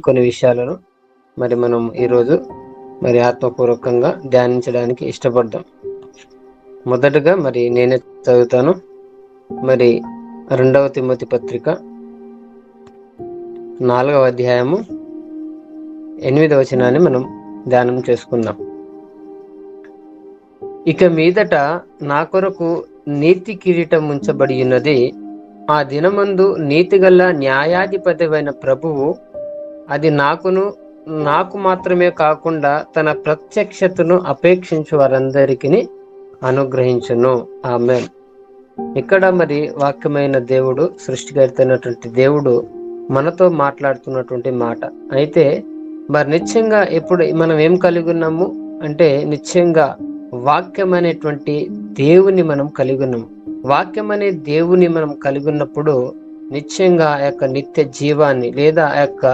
కొన్ని విషయాలను మరి మనం ఈరోజు మరి ఆత్మపూర్వకంగా ధ్యానించడానికి ఇష్టపడదాం. మొదటగా మరి నేనే చదువుతాను. మరి 2వ తిమోతి పత్రిక 4వ అధ్యాయము 8వ వచనాన్ని మనం ధ్యానం చేసుకుందాం. ఇక మీదట నా కొరకు నీతి కిరీటం ఉంచబడి ఉన్నది. ఆ దినమందు నీతిగల న్యాయాధిపతివైన ప్రభువు అది నాకు మాత్రమే కాకుండా తన ప్రత్యక్షతను అపేక్షించు వారందరికీ అనుగ్రహించును. ఆమేన్. ఇక్కడ మరి వాక్యమైన దేవుడు, సృష్టికర్త అయినటువంటి దేవుడు మనతో మాట్లాడుతున్నటువంటి మాట. అయితే మరి నిశ్చయంగా ఇప్పుడు మనం ఏం కలిగి ఉన్నాము అంటే, నిశ్చయంగా వాక్యం అనేటువంటి దేవుని మనం కలిగి ఉన్నాము. వాక్యం అనే దేవుని మనం కలిగి ఉన్నప్పుడు నిశ్చయంగా ఆ యొక్క నిత్య జీవాన్ని, లేదా ఆ యొక్క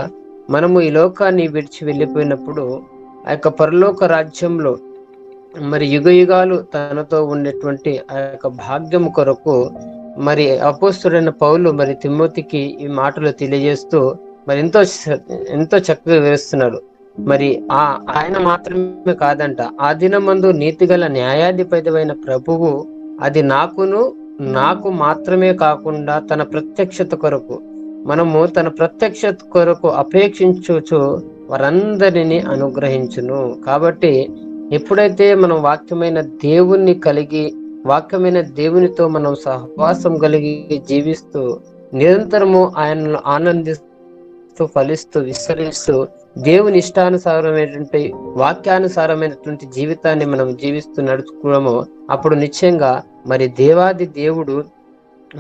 మనము ఈ లోకాన్ని విడిచి వెళ్ళిపోయినప్పుడు ఆ యొక్క పరలోక రాజ్యంలో మరి యుగ యుగాలు తనతో ఉండేటువంటి ఆ యొక్క భాగ్యం కొరకు మరి అపోస్తలుడైన పౌలు మరి తిమోతికి ఈ మాటలు తెలియజేస్తూ మరి ఎంతో చక్కగా వివరిస్తున్నాడు. మరి ఆయన మాత్రమే కాదంట, ఆ దినమందు నీతిగల న్యాయాధిపతివైన ప్రభువు అది నాకు మాత్రమే కాకుండా తన ప్రత్యక్షత కొరకు, మనము తన ప్రత్యక్షత కొరకు అపేక్షించు వారందరినీ అనుగ్రహించును. కాబట్టి ఎప్పుడైతే మనం వాక్యమైన దేవుణ్ణి కలిగి, వాక్యమైన దేవునితో మనం సహవాసం కలిగి జీవిస్తూ నిరంతరము ఆయనను ఆనందిస్తూ ఫలిస్తూ విస్తరిస్తూ దేవుని ఇష్టానుసారమైనటువంటి వాక్యానుసారమైనటువంటి జీవితాన్ని మనం జీవిస్తూ నడుచుకోవడము, అప్పుడు నిశ్చయంగా మరి దేవాది దేవుడు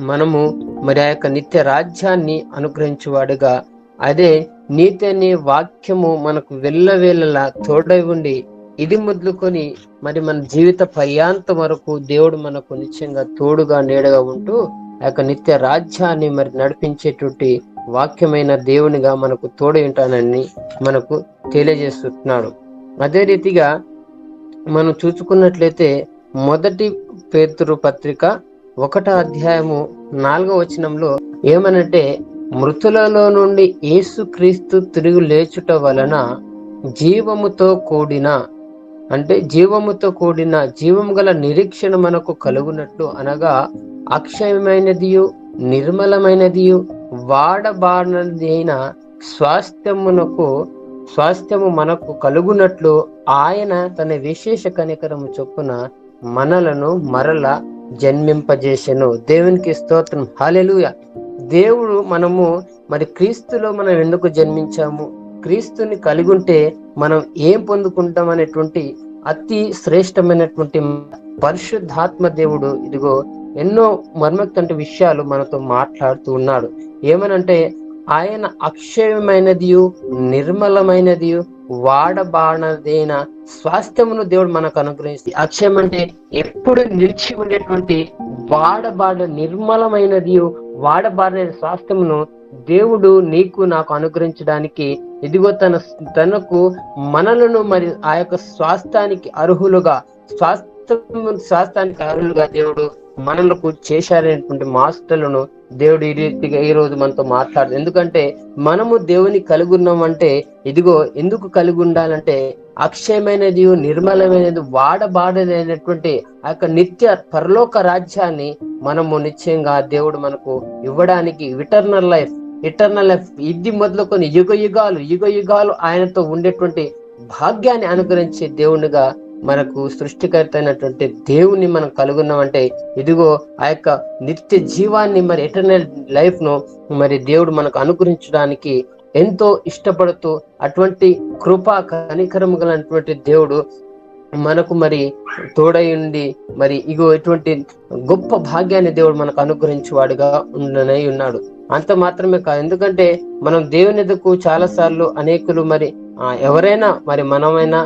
మనము మరి ఆ యొక్క నిత్య రాజ్యాన్ని అనుగ్రహించువాడుగా, అదే నీతి అనే వాక్యము మనకు వెళ్ళవేళలా తోడై ఉండి ఇది మొదలుకొని మరి మన జీవిత పర్యాంతం వరకు దేవుడు మనకు నిశ్చయంగా తోడుగా నీడగా ఉంటూ ఆ యొక్క నిత్య రాజ్యాన్ని మరి నడిపించేటువంటి వాక్యమైన దేవునిగా మనకు తోడై ఉంటానని మనకు తెలియజేస్తున్నాడు. అదే రీతిగా మనం చూసుకున్నట్లయితే 1 పేతురు పత్రిక 1వ అధ్యాయము 4వ వచనంలో ఏమనంటే, మృతులలో నుండి యేసుక్రీస్తు తిరిగి లేచుట వలన జీవముతో కూడిన జీవము గల నిరీక్షణ మనకు కలుగునట్లు, అనగా అక్షయమైనదియు నిర్మలమైనదియు వాడబాడదైన స్వాస్థ్యము మనకు కలుగునట్లు ఆయన తన విశేష కనికరము చొప్పున మనలను మరల జన్మింపజేసెను. దేవునికి స్తోత్రం, హల్లెలూయా. దేవుడు మనము మరి క్రీస్తులో మనం ఎందుకు జన్మించాము, క్రీస్తుని కలిగి ఉంటే మనం ఏం పొందుకుంటాం అనేటువంటి అతి శ్రేష్టమైనటువంటి పరిశుద్ధాత్మ దేవుడు ఇదిగో ఎన్నో మర్మక్తంటి విషయాలు మనతో మాట్లాడుతూ ఉన్నాడు. ఏమనంటే, ఆయన అక్షయమైనదియు నిర్మలమైనదియు వాడబాడదైన స్వాస్థ్యమును దేవుడు మనకు అనుగ్రహించి, అక్షయం అంటే ఎప్పుడు నిలిచి ఉండేటువంటి నిర్మలమైనది వాడబాడిన స్వాస్థ్యమును దేవుడు నీకు నాకు అనుగ్రహించడానికి ఇదిగో తనకు మనలను మరి ఆ యొక్క స్వాస్థ్యానికి అర్హులుగా దేవుడు మనలకు చేశారనేటువంటి మాస్టర్లను దేవుడు ఈ రీతిగా ఈ రోజు మనతో మాట్లాడదు. ఎందుకంటే మనము దేవుని కలిగి ఉన్నామంటే ఇదిగో ఎందుకు కలిగి ఉండాలంటే, అక్షయమైనది నిర్మలమైనది వాడబాడదైనటువంటి ఆ యొక్క నిత్య పరలోక రాజ్యాన్ని మనము నిశ్చయంగా దేవుడు మనకు ఇవ్వడానికి ఇటర్నల్ లైఫ్ ఇది మొదలుకొని యుగ యుగాలు ఆయనతో ఉండేటువంటి భాగ్యాన్ని అనుగ్రహించే దేవునిగా మనకు సృష్టికర్త అయినటువంటి దేవుని మనం కలుగున్నామంటే ఇదిగో ఆ యొక్క నిత్య జీవాన్ని మరి ఎటర్నల్ లైఫ్ ను మరి దేవుడు మనకు అనుగ్రహించడానికి ఎంతో ఇష్టపడుతూ అటువంటి కృపా కనికరము గలటువంటి దేవుడు మనకు మరి తోడై ఉండి మరి ఇగో ఎటువంటి గొప్ప భాగ్యాన్ని దేవుడు మనకు అనుగ్రహించేవాడుగా ఉన్నాడు. అంత మాత్రమే కాదు, ఎందుకంటే మనం దేవుని ఎదుకు చాలా సార్లు అనేకులు మరి ఎవరైనా మరి మనమైనా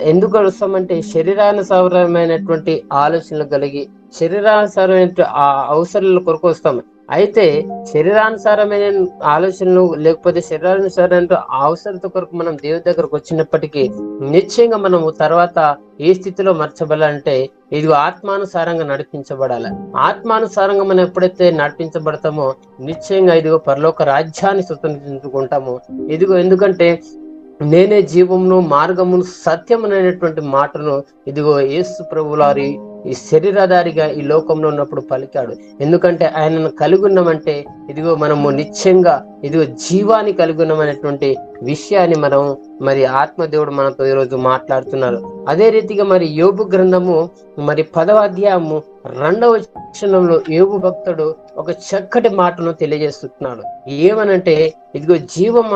ఎందుకు వస్తామంటే శరీరానుసారమైనటువంటి ఆలోచనలు కలిగి శరీరానుసారమైన ఆ అవసరాల కొరకు వస్తాం. అయితే శరీరానుసారమైన ఆలోచనలు లేకపోతే శరీరానుసారమైన అవసరత కొరకు మనం దేవుని దగ్గరకు వచ్చినప్పటికీ నిశ్చయంగా మనము తర్వాత ఏ స్థితిలో మర్చబడాలంటే ఇదిగో ఆత్మానుసారంగా నడిపించబడాలి. ఆత్మానుసారంగా మనం ఎప్పుడైతే నడిపించబడతామో నిశ్చయంగా ఇదిగో పరలోక రాజ్యాన్ని స్వతంత్రించుకుంటాము. ఇదిగో ఎందుకంటే నేనే జీవమును మార్గమును సత్యమునైనటువంటి మాటను ఇదిగో యేసు ప్రభువారి ఈ శరీరధారిగా ఈ లోకంలో ఉన్నప్పుడు పలికాడు. ఎందుకంటే ఆయనను కలిగి ఉన్నామంటే ఇదిగో మనము నిత్యంగా ఇదిగో జీవాన్ని కలిగి ఉన్నామనేటువంటి విషయాన్ని మనం మరి ఆత్మదేవుడు మనతో ఈరోజు మాట్లాడుతున్నారు. అదే రీతిగా మరి యోబు గ్రంథము మరి 10వ అధ్యాయము 2వ వచనంలో యోబు భక్తుడు ఒక చక్కటి మాటను తెలియజేస్తున్నాడు. ఏమనంటే ఇదిగో జీవం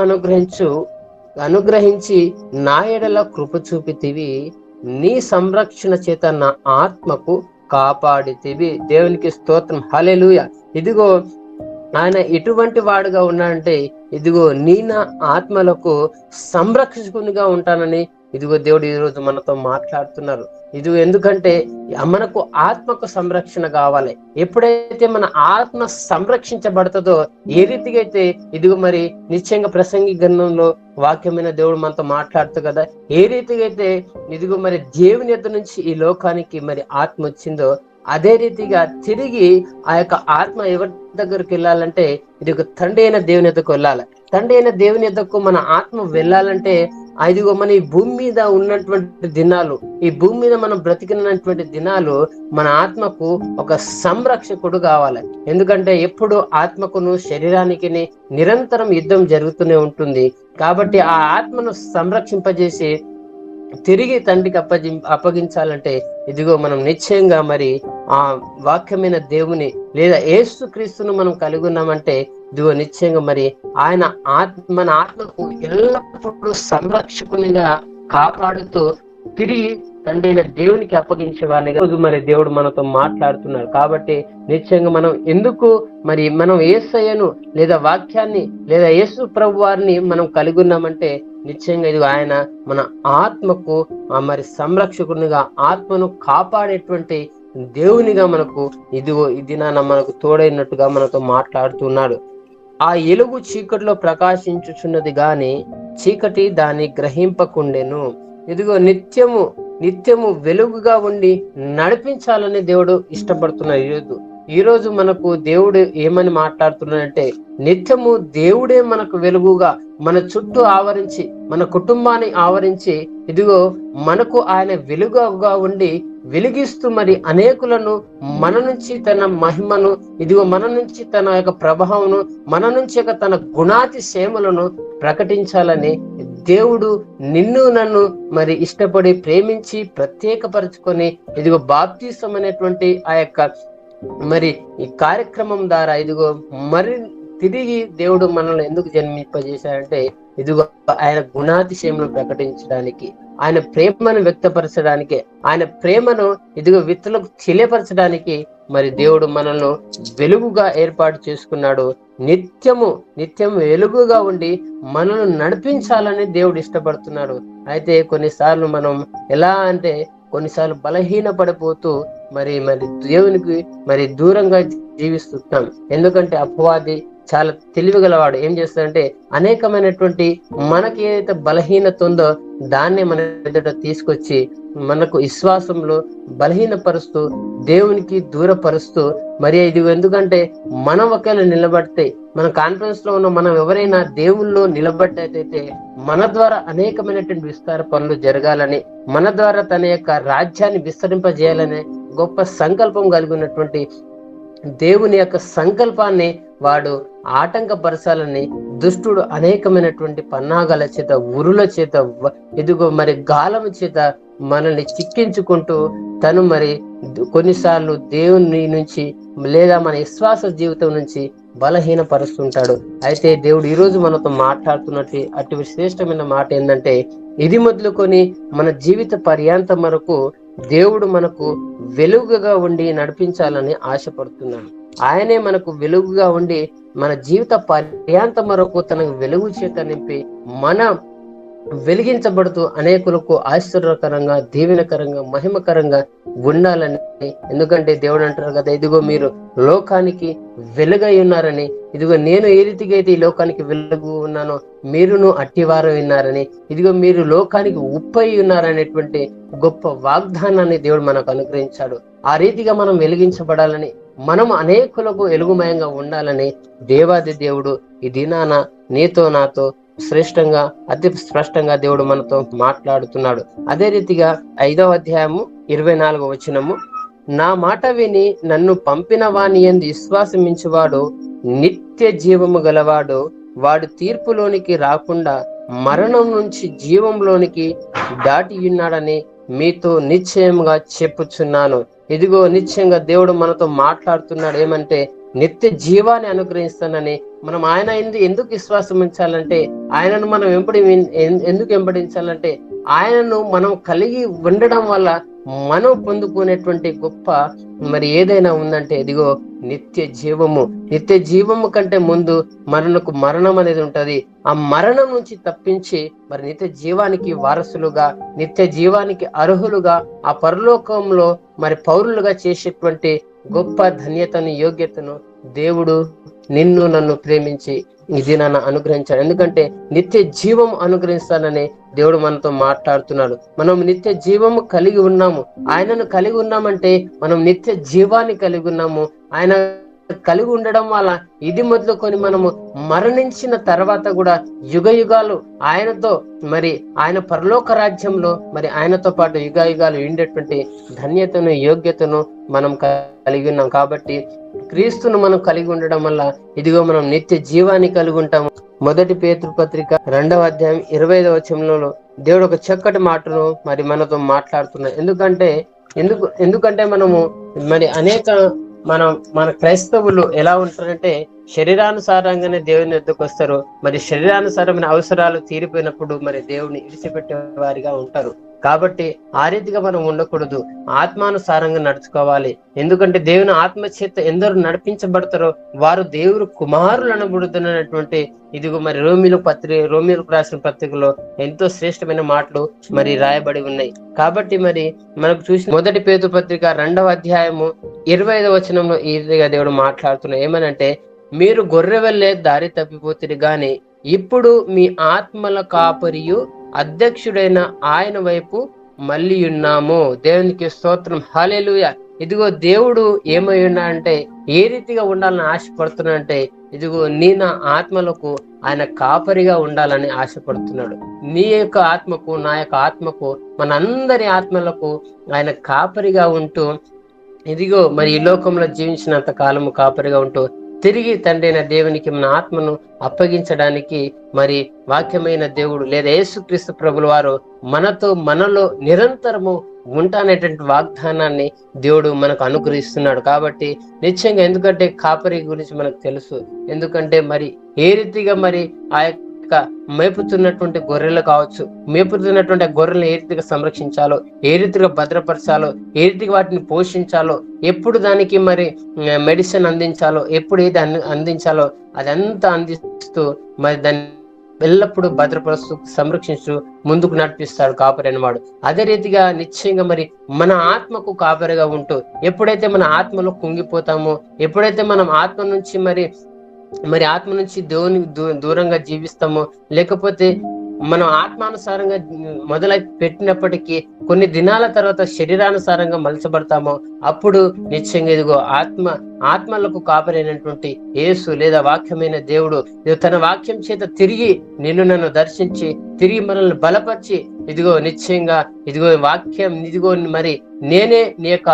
అనుగ్రహించి నా ఎడల కృప చూపితివి, నీ సంరక్షణ చేత నా ఆత్మకు కాపాడితివి. దేవునికి స్తోత్రం, హల్లెలూయా. ఇదిగో ఆయన ఎటువంటి వాడుగా ఉన్నాడంటే ఇదిగో నీ నా ఆత్మలకు సంరక్షకునిగా ఉంటానని ఇదిగో దేవుడు ఈరోజు మనతో మాట్లాడుతున్నారు. ఇది ఎందుకంటే మనకు ఆత్మకు సంరక్షణ కావాలి. ఎప్పుడైతే మన ఆత్మ సంరక్షించబడుతుందో ఏ రీతిగా అయితే ఇదిగో మరి నిశ్చయంగా ప్రసంగి గ్రంథంలో వాక్యమైన దేవుడు మనతో మాట్లాడుతూ కదా, ఏ రీతిగా అయితే ఇదిగో మరి దేవుని యొద్ద నుంచి ఈ లోకానికి మరి ఆత్మ వచ్చిందో అదే రీతిగా తిరిగి ఆ యొక్క ఆత్మ ఎవరి దగ్గరికి వెళ్ళాలంటే ఇది ఒక తండ్రి అయిన దేవుని యొద్దకు వెళ్ళాలి. తండ్రి అయిన దేవుని యొద్దకు మన ఆత్మ వెళ్ళాలంటే ఇదిగో మన ఈ భూమి మీద ఉన్నటువంటి దినాలు, ఈ భూమి మీద మనం బ్రతికినటువంటి దినాలు మన ఆత్మకు ఒక సంరక్షకుడు కావాలి. ఎందుకంటే ఎప్పుడు ఆత్మకును శరీరానికి నిరంతరం యుద్ధం జరుగుతూనే ఉంటుంది. కాబట్టి ఆ ఆత్మను సంరక్షింపజేసి తిరిగి తండ్రికి అప్పగించాలంటే ఇదిగో మనం నిశ్చయంగా మరి ఆ వాక్యమైన దేవుని లేదా యేసు క్రీస్తును మనం కలిగి ఉన్నామంటే ఇదిగో నిశ్చయంగా మరి ఆయన మన ఆత్మకు ఎల్లప్పుడూ సంరక్షకునిగా కాపాడుతూ తిరిగి తండ్రి అయిన దేవునికి అప్పగించే వారిని మరి దేవుడు మనతో మాట్లాడుతున్నారు. కాబట్టి నిశ్చయంగా మనం ఎందుకు మరి మనం యేసయ్యను లేదా వాక్యాన్ని లేదా యేసు ప్రభు వారిని మనం కలిగి ఉన్నామంటే నిశ్చయంగా ఇది ఆయన మన ఆత్మకు మరి సంరక్షకునిగా ఆత్మను కాపాడేటువంటి దేవునిగా మనకు ఇదిగో ఈ దినాన మనకు తోడైనట్టుగా మనతో మాట్లాడుతున్నాడు. ఆ ఎలుగు చీకటిలో ప్రకాశించుచున్నది గాని చీకటి దాన్ని గ్రహింపకుండెను. ఇదిగో నిత్యము వెలుగుగా ఉండి నడిపించాలని దేవుడు ఇష్టపడుతున్నాడు. ఈ రోజు మనకు దేవుడు ఏమని మాట్లాడుతున్నాడంటే నిత్యము దేవుడే మనకు వెలుగుగా మన చుట్టూ ఆవరించి మన కుటుంబాన్ని ఆవరించి ఇదిగో మనకు ఆయన వెలుగుగా ఉండి వెలిగిస్తూ మరి అనేకులను మన నుంచి తన మహిమను ఇదిగో మన నుంచి తన యొక్క ప్రభావమును మన నుంచి తన గుణాతిశయములను ప్రకటించాలని దేవుడు నిన్ను నన్ను మరి ఇష్టపడి ప్రేమించి ప్రత్యేకపరుచుకొని ఇదిగో బాప్తిసం అనేటువంటి ఆ యొక్క మరి ఈ కార్యక్రమం ద్వారా ఇదిగో మరి తిరిగి దేవుడు మనల్ని ఎందుకు జన్మింపజేశాడంటే ఇదిగో ఆయన గుణాతిశయమును ప్రకటించడానికి, ఆయన ప్రేమను వ్యక్తపరచడానికి, ఆయన ప్రేమను ఇదిగో విత్తులకు తెలియపరచడానికి మరి దేవుడు మనల్ని వెలుగుగా ఏర్పాటు చేసుకున్నాడు. నిత్యము వెలుగుగా ఉండి మనల్ని నడిపించాలని దేవుడు ఇష్టపడుతున్నాడు. అయితే కొన్నిసార్లు మనం ఎలా అంటే కొన్నిసార్లు బలహీన పడిపోతూ మరి దేవునికి మరి దూరంగా జీవిస్తున్నాం. ఎందుకంటే అపవాది చాలా తెలివిగలవాడు. ఏం చేస్తాడంటే అనేకమైనటువంటి మనకి ఏదైతే బలహీనత ఉందో దాన్నే మన ఎదుట తీసుకొచ్చి మనకు విశ్వాసంలో బలహీనపరుస్తూ దేవునికి దూరపరుస్తూ మరి ఇది ఎందుకంటే మనం ఒకవేళ నిలబడితే మన కాన్ఫిడెన్స్ లో ఉన్న మనం ఎవరైనా దేవుల్లో నిలబడ్డైతే మన ద్వారా అనేకమైనటువంటి విస్తార పనులు జరగాలని, మన ద్వారా తన యొక్క రాజ్యాన్ని విస్తరింపజేయాలనే గొప్ప సంకల్పం కలిగినటువంటి దేవుని యొక్క సంకల్పాన్ని వాడు ఆటంకపరచాలని దుష్టుడు అనేకమైనటువంటి పన్నాగాల చేత, ఉరుల చేత, ఇదిగో మరి గాలము చేత మనల్ని చిక్కించుకుంటూ తను మరి కొన్నిసార్లు దేవుని నుంచి లేదా మన విశ్వాస జీవితం నుంచి బలహీనపరుస్తుంటాడు. అయితే దేవుడు ఈ రోజు మనతో మాట్లాడుతున్నట్టు అటు శ్రేష్టమైన మాట ఏంటంటే ఇది మొదలుకొని మన జీవిత పర్యాంతం వరకు దేవుడు మనకు వెలుగుగా ఉండి నడిపించాలని ఆశపడుతున్నాడు. ఆయనే మనకు వెలుగుగా ఉండి మన జీవిత పర్యాంతం వరకు తన వెలుగు చేత నింపి మన వెలిగించబడుతూ అనేకులకు ఆశ్చర్యకరంగా, దీవెనకరంగా, మహిమకరంగా ఉండాలని. ఎందుకంటే దేవుడు అంటారు కదా, ఇదిగో మీరు లోకానికి వెలుగై ఉన్నారని, ఇదిగో నేను ఏ రీతిగా అయితే ఈ లోకానికి వెలుగు ఉన్నానో మీరును అట్టివారు ఉన్నారని, ఇదిగో మీరు లోకానికి ఉప్పై ఉన్నారనేటువంటి గొప్ప వాగ్దానాన్ని దేవుడు మనకు అనుగ్రహించాడు. ఆ రీతిగా మనం వెలిగించబడాలని, మనం అనేకులకు వెలుగుమయంగా ఉండాలని దేవాది దేవుడు ఈ దినాన నీతో నాతో శ్రేష్టంగా, అతి స్పష్టంగా దేవుడు మనతో మాట్లాడుతున్నాడు. అదే రీతిగా 5వ అధ్యాయము 24వ వచనము, నా మాట విని నన్ను పంపిన వాని యందు విశ్వాసమించువాడు నిత్య జీవము గలవాడు, వాడు తీర్పులోనికి రాకుండా మరణం నుంచి జీవంలోనికి దాటి ఉన్నాడని మీతో నిశ్చయంగా చెప్పుచున్నాను. ఇదిగో నిశ్చయంగా దేవుడు మనతో మాట్లాడుతున్నాడు. ఏమంటే నిత్య జీవాన్ని అనుగ్రహిస్తానని. మనం ఆయన ఎందుకు విశ్వాసం ఉంచాలంటే, ఆయనను మనం ఎందుకు వెంబడించాలంటే, ఆయనను మనం కలిగి ఉండడం వల్ల మనం పొందుకునేటువంటి గొప్ప మరి ఏదైనా ఉందంటే ఇదిగో నిత్య జీవము. నిత్య జీవము కంటే ముందు మనకు మరణం అనేది ఉంటది. ఆ మరణం నుంచి తప్పించి మరి నిత్య జీవానికి వారసులుగా, నిత్య జీవానికి అర్హులుగా, ఆ పరలోకంలో మరి పౌరులుగా చేసేటువంటి గొప్ప ధన్యతను, యోగ్యతను దేవుడు నిన్ను నన్ను ప్రేమించి ఇది నన్ను అనుగ్రహించాడు. ఎందుకంటే నిత్య జీవం అనుగ్రహిస్తానని దేవుడు మనతో మాట్లాడుతున్నాడు. మనం నిత్య జీవము కలిగి ఉన్నాము. ఆయనను కలిగి ఉన్నామంటే మనం నిత్య జీవాన్ని కలిగి ఉన్నాము. ఆయన కలిగి ఉండడం వల్ల ఇది మొదలుకొని మనము మరణించిన తర్వాత కూడా యుగ యుగాలు ఆయనతో, మరి ఆయన పరలోక రాజ్యంలో మరి ఆయనతో పాటు యుగ యుగాలు ఉండేటువంటి ధన్యతను, యోగ్యతను మనం కలిగి ఉన్నాం. కాబట్టి క్రీస్తును మనం కలిగి ఉండడం వల్ల ఇదిగో మనం నిత్య జీవాన్ని కలిగి ఉంటాము. 1 పేతురు పత్రిక 2వ అధ్యాయం 25వ వచనంలో దేవుడు ఒక చక్కటి మాటను మరి మనతో మాట్లాడుతున్నాడు. ఎందుకంటే మనము మరి మన క్రైస్తవులు ఎలా ఉంటారంటే, శరీరానుసారంగానే దేవుని ఎద్దుకు వస్తారు. మరి శరీరానుసారమైన అవసరాలు తీరిపోయినప్పుడు మరి దేవుని విడిచిపెట్టే వారిగా ఉంటారు. కాబట్టి ఆ రీతిగా మనం ఉండకూడదు. ఆత్మానుసారంగా నడుచుకోవాలి. ఎందుకంటే దేవుని ఆత్మ చేత ఎందరు నడిపించబడతారో వారు దేవుడు కుమారులు అనబడుతున్నటువంటి ఇదిగో మరి రోమిలకు రాసిన పత్రికలో ఎంతో శ్రేష్టమైన మాటలు మరి రాయబడి ఉన్నాయి. కాబట్టి మరి మనకు చూసిన 1 పేతురు పత్రిక 2వ అధ్యాయము 25వ వచనంలో ఈ రీతిగా దేవుడు మాట్లాడుతున్నారు. ఏమనంటే, మీరు గొర్రె వల్లే దారి తప్పిపోతుంది గాని ఇప్పుడు మీ ఆత్మల కాపరియు అధ్యక్షుడైన ఆయన వైపు మళ్ళీ ఉన్నాము. దేవునికి స్తోత్రం, హల్లెలూయా. ఇదిగో దేవుడు ఏమై ఉన్నా అంటే, ఏ రీతిగా ఉండాలని ఆశపడుతున్నాడంటే, ఇదిగో నీ నా ఆత్మలకు ఆయన కాపరిగా ఉండాలని ఆశపడుతున్నాడు. నీ యొక్క ఆత్మకు, నా యొక్క ఆత్మకు, మనందరి ఆత్మలకు ఆయన కాపరిగా ఉంటూ, ఇదిగో మరి ఈ లోకంలో జీవించినంత కాలము కాపరిగా ఉంటూ తిరిగి తండ్రి అయిన దేవునికి మన ఆత్మను అప్పగించడానికి మరి వాక్యమైన దేవుడు లేదా యేసుక్రీస్తు ప్రభుల వారు మనలో నిరంతరము ఉంటానేటువంటి వాగ్దానాన్ని దేవుడు మనకు అనుగ్రహిస్తున్నాడు. కాబట్టి నిశ్చయంగా, ఎందుకంటే కాపరి గురించి మనకు తెలుసు. ఎందుకంటే మరి ఏ రీతిగా మరి ఆ మేపుతున్నటువంటి గొర్రెలు కావచ్చు, మేపుతున్నటువంటి గొర్రెలను ఏ రీతిగా సంరక్షించాలో, ఏ రీతిగా భద్రపరచాలో, ఏ రీతిగా వాటిని పోషించాలో, ఎప్పుడు దానికి మరి మెడిసిన్ అందించాలో, ఎప్పుడు ఏది అందించాలో అదంతా అందిస్తూ మరి దాన్ని ఎల్లప్పుడూ భద్రపరుస్తూ సంరక్షిస్తూ ముందుకు నడిపిస్తాడు కాపరి అనేవాడు. అదే రీతిగా నిశ్చయంగా మరి మన ఆత్మకు కాపరిగా ఉంటూ, ఎప్పుడైతే మన ఆత్మలో కుంగిపోతామో, ఎప్పుడైతే మనం ఆత్మ నుంచి మరి ఆత్మ నుంచి దేవుని దూరంగా జీవిస్తామో, లేకపోతే మనం ఆత్మానుసారంగా మొదలై పెట్టినప్పటికీ కొన్ని దినాల తర్వాత శరీరానుసారంగా మలచబడతామో, అప్పుడు నిశ్చయంగా ఇదిగో ఆత్మలకు కాపరైనటువంటి యేసు లేదా వాక్యమైన దేవుడు తన వాక్యం చేత తిరిగి నిన్ను నన్ను దర్శించి తిరిగి మనల్ని బలపరిచి, ఇదిగో నిశ్చయంగా ఇదిగో వాక్యం, ఇదిగో మరి నేనే నీ యొక్క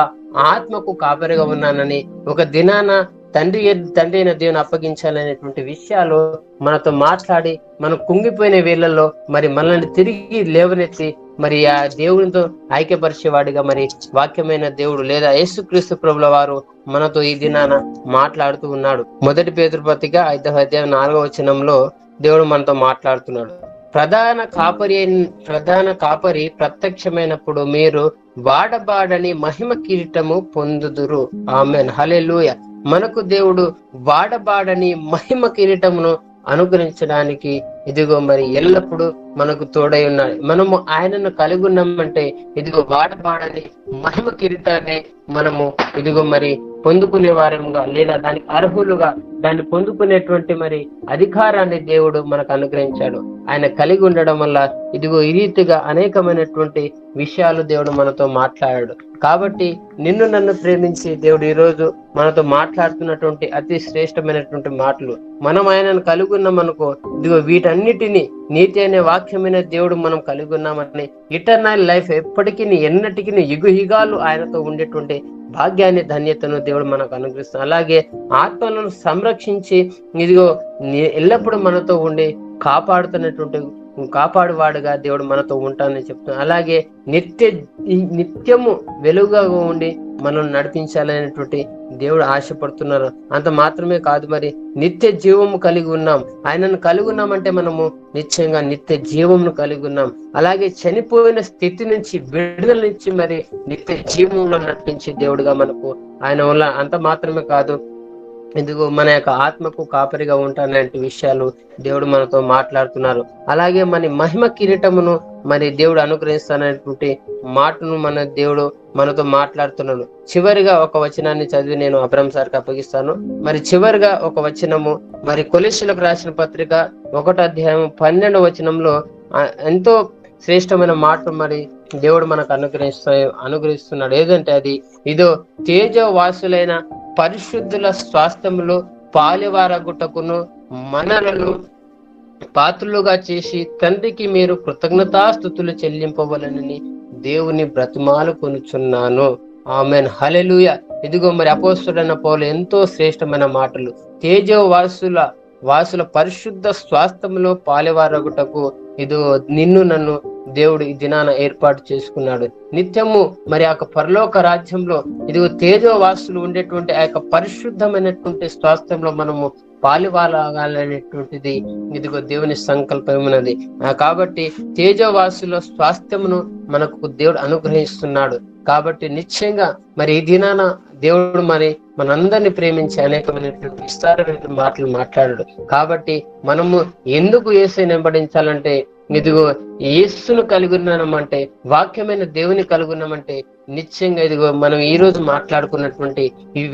ఆత్మకు కాపరిగా ఉన్నానని ఒక దినాన తండ్రి అయిన దేవుని అప్పగించాలనేటువంటి విషయాలు మనతో మాట్లాడి, మనం కుంగిపోయిన వేళ్లలో మరి మనల్ని తిరిగి లేవనెత్తి మరి ఆ దేవునితో ఐక్యపరిచేవాడిగా మరి వాక్యమైన దేవుడు లేదా యేసుక్రీస్తు ప్రభుల వారు మనతో ఈ దినాన మాట్లాడుతూ ఉన్నాడు. 1 పేతురు పత్రిక 5వ అధ్యాయం 4వ వచనంలో దేవుడు మనతో మాట్లాడుతున్నాడు. ప్రధాన కాపరి ప్రత్యక్షమైనప్పుడు మీరు వాడబాడని మహిమ కిరీటము పొందుదురు. ఆమేన్, హల్లెలూయా. మనకు దేవుడు వాడబాడని మహిమ కిరీటమును అనుగ్రహించడానికి ఇదిగో మరి ఎల్లప్పుడూ మనకు తోడై ఉన్నాడు. మనము ఆయనను కలిగి ఉన్నామంటే ఇదిగో వాడబాడని మహిమ కిరీటాన్ని మనము ఇదిగో మరి పొందుకునే వారముగా, లేదా దానికి అర్హులుగా దాన్ని పొందుకునేటువంటి మరి అధికారాన్ని దేవుడు మనకు అనుగ్రహించాడు. ఆయన కలిగి ఉండడం వల్ల ఇదిగో ఈ రీతిగా అనేకమైనటువంటి విషయాలు దేవుడు మనతో మాట్లాడాడు. కాబట్టి నిన్ను నన్ను ప్రేమించి దేవుడు ఈ రోజు మనతో మాట్లాడుతున్నటువంటి అతి శ్రేష్టమైనటువంటి మాటలు, మనం ఆయనను కలిగి ఉన్నామనుకో, ఇదిగో వీటన్నిటిని నీతి అనే వాక్యమైన దేవుడు మనం కలిగి ఉన్నామని ఇటర్నల్ లైఫ్ ఎప్పటికీ ఎన్నటికీ యుగయుగాలు ఆయనతో ఉండేటువంటి భాగ్యాన్ని, ధన్యతను దేవుడు మనకు అనుగ్రహిస్తాడు. అలాగే ఆత్మలను సంరక్షించి ఇదిగో ఎల్లప్పుడూ మనతో ఉండి కాపాడువాడుగా దేవుడు మనతో ఉంటానని చెప్తున్నాడు. అలాగే నిత్యము వెలుగుగా ఉండి మనం నడిపించాలనేటువంటి దేవుడు ఆశపడుతున్నారు. అంత మాత్రమే కాదు, మరి నిత్య జీవము కలిగి ఉన్నాం. ఆయనను కలిగి ఉన్నామంటే మనము నిశ్చయంగా నిత్య జీవమును కలిగి ఉన్నాం. అలాగే చనిపోయిన స్థితి నుంచి విడుదల నుంచి మరి నిత్య జీవంలో నడిపించే దేవుడుగా మనకు ఆయన వల్ల. అంత మాత్రమే కాదు, ఇదిగో మన యొక్క ఆత్మకు కాపరిగా ఉంటానంటే విషయాలు దేవుడు మనతో మాట్లాడుతున్నారు. అలాగే మన మహిమ కిరీటమును మరి దేవుడు అనుగ్రహిస్తానటువంటి మాటను మన దేవుడు మనతో మాట్లాడుతున్నాడు. చివరిగా ఒక వచనాన్ని చదివి నేను అబ్రహం సార్కి అప్పగిస్తాను. మరి చివరిగా ఒక వచనము, మరి కొలస్సీలకు రాసిన పత్రిక 1వ అధ్యాయం 12వ వచనంలో ఎంతో శ్రేష్టమైన మాట మరి దేవుడు మనకు అనుగ్రహిస్తున్నాడు. ఏదంటే అది ఇదో తేజవాసులైన పరిశుద్ధుల స్వాస్థ్యములో పాలివారగుటకును మనలను పాత్రులుగా చేసి తండ్రికి మీరు కృతజ్ఞతాస్తుతులు చెల్లింపవలనని దేవుని బ్రతిమాలు కొనుచున్నాను. ఆమెన్, హల్లెలూయా. ఇదిగో మరి అపోస్తలుడైన పౌలు ఎంతో శ్రేష్టమైన మాటలు. వాసుల పరిశుద్ధ స్వాస్థ్యములో పాలివారగుటకు ఇదో నిన్ను నన్ను దేవుడు ఈ దినాన ఏర్పాటు చేసుకున్నాడు. నిత్యము మరి ఆ పరలోక రాజ్యంలో ఇదిగో తేజోవాసులు ఉండేటువంటి ఆ యొక్క పరిశుద్ధమైనటువంటి స్వాస్థ్యంలో మనము పాలివాలనేటువంటిది ఇదిగో దేవుని సంకల్పం ఉన్నది. కాబట్టి తేజోవాసుల స్వాస్థ్యమును మనకు దేవుడు అనుగ్రహిస్తున్నాడు. కాబట్టి నిశ్చయంగా మరి ఈ దినాన దేవుడు మరి మనందరినీ ప్రేమించి అనేకమైనటువంటి విస్తారమైన మాటలు మాట్లాడాడు. కాబట్టి మనము ఎందుకు యేసుని వెంబడించాలంటే ఇదిగో యేసును కలిగి ఉన్నామంటే, వాక్యమైన దేవుని కలిగి ఉన్నామంటే నిశ్చయంగా ఇదిగో మనం ఈ రోజు మాట్లాడుకున్నటువంటి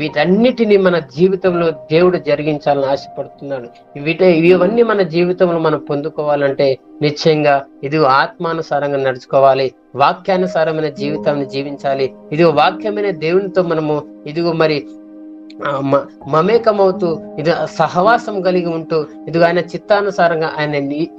వీటన్నిటిని మన జీవితంలో దేవుడు జరిగించాలని ఆశపడుతున్నాడు. ఇవన్నీ మన జీవితంలో మనం పొందుకోవాలంటే నిశ్చయంగా ఇదిగో ఆత్మానుసారంగా నడుచుకోవాలి, వాక్యానుసారమైన జీవితాన్ని జీవించాలి. ఇదిగో వాక్యమైన దేవునితో మనము ఇదిగో మరి మమేకమవుతూ ఇది సహవాసం కలిగి ఉంటూ ఇదిగో ఆయన చిత్తానుసారంగా, ఆయన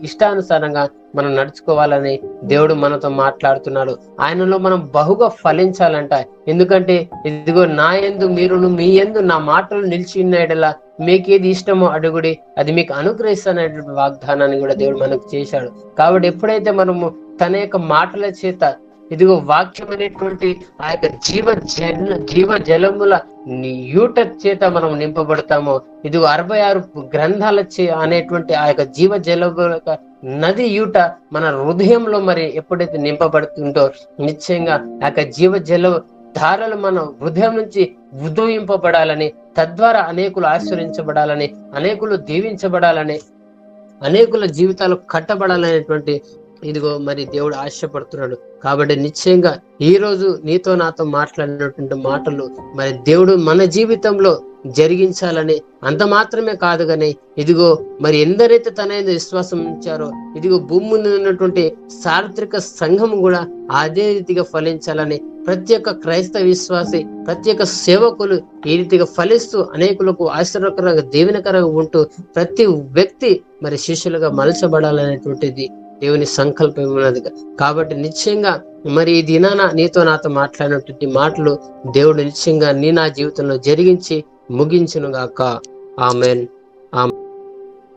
ఇష్టానుసారంగా మనం నడుచుకోవాలని దేవుడు మనతో మాట్లాడుతున్నాడు. ఆయనలో మనం బహుగా ఫలించాలంట. ఎందుకంటే ఇదిగో నా యందు మీరును మీ యందు నా మాటలు నిలిచి ఉన్నాడలా మీకేది ఇష్టమో అడుగుడి, అది మీకు అనుగ్రహిస్తానటువంటి వాగ్దానాన్ని కూడా దేవుడు మనకు చేశాడు. కాబట్టి ఎప్పుడైతే మనము తన యొక్క మాటల చేత ఇదిగో వాక్యం అనేటువంటి ఆ యొక్క జీవ జలముల యూట చేత మనం నింపబడతామో, ఇదిగో 66 గ్రంథాల అనేటువంటి ఆ యొక్క జీవ జలముల నది యూట మన హృదయంలో మరి ఎప్పుడైతే నింపబడుతుందో నిశ్చయంగా ఆ యొక్క జీవ జల ధారలు మన హృదయం నుంచి ఉదయింపబడాలని, తద్వారా అనేకులు ఆశ్రయించబడాలని, అనేకులు దీవించబడాలని, అనేకుల జీవితాలు కట్టబడాలనేటువంటి ఇదిగో మరి దేవుడు ఆశపడుతున్నాడు. కాబట్టి నిశ్చయంగా ఈ రోజు నీతో నాతో మాట్లాడినటువంటి మాటలు మరి దేవుడు మన జీవితంలో జరిగించాలని, అంత మాత్రమే కాదు కానీ ఇదిగో మరి ఎందరైతే తన విశ్వాసం ఉంచారో ఇదిగో భూమి మీద ఉన్నటువంటి సార్వత్రిక సంఘం కూడా అదే రీతిగా ఫలించాలని, ప్రతి ఒక్క క్రైస్తవ విశ్వాసి, ప్రతి ఒక్క సేవకులు ఈ రీతిగా ఫలిస్తూ అనేకులకు ఆశ్చర్యకరంగా దీవెనకరంగా ఉంటూ ప్రతి వ్యక్తి మరి శిష్యులుగా మలచబడాలనేటువంటిది దేవుని సంకల్పం ఉన్నది. కాబట్టి నిశ్చయంగా మరి ఈ దినాన నీతో నాతో మాట్లాడినటువంటి మాటలు దేవుడు నిశ్చయంగా నా జీవితంలో జరిగించి ముగించును గాక. ఆమెన్.